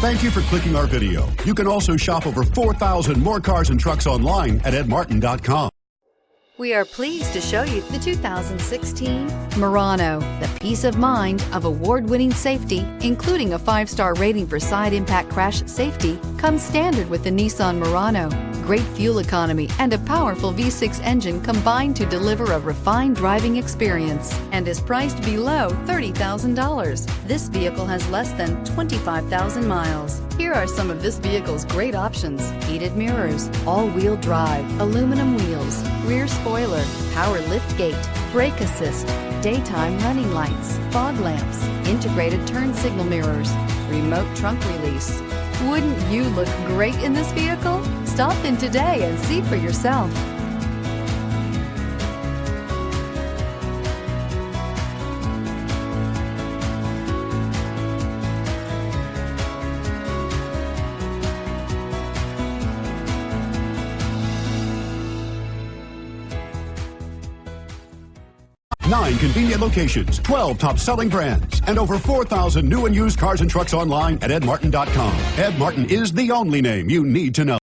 Thank you for clicking our video. You can also shop over 4,000 more cars and trucks online at edmartin.com. We are pleased to show you the 2016 Murano. The peace of mind of award-winning safety, including a 5-star rating for side impact crash safety, comes standard with the Nissan Murano. Great fuel economy and a powerful V6 engine combine to deliver a refined driving experience and is priced below $30,000. This vehicle has less than 25,000 miles. Here are some of this vehicle's great options: heated mirrors, all-wheel drive, aluminum wheels, rear spoiler, power liftgate, brake assist, daytime running lights, fog lamps, integrated turn signal mirrors, remote trunk release. Wouldn't you look great in this vehicle? Stop in today and see for yourself. Nine convenient locations, 12 top-selling brands, and over 4,000 new and used cars and trucks online at edmartin.com. Ed Martin is the only name you need to know.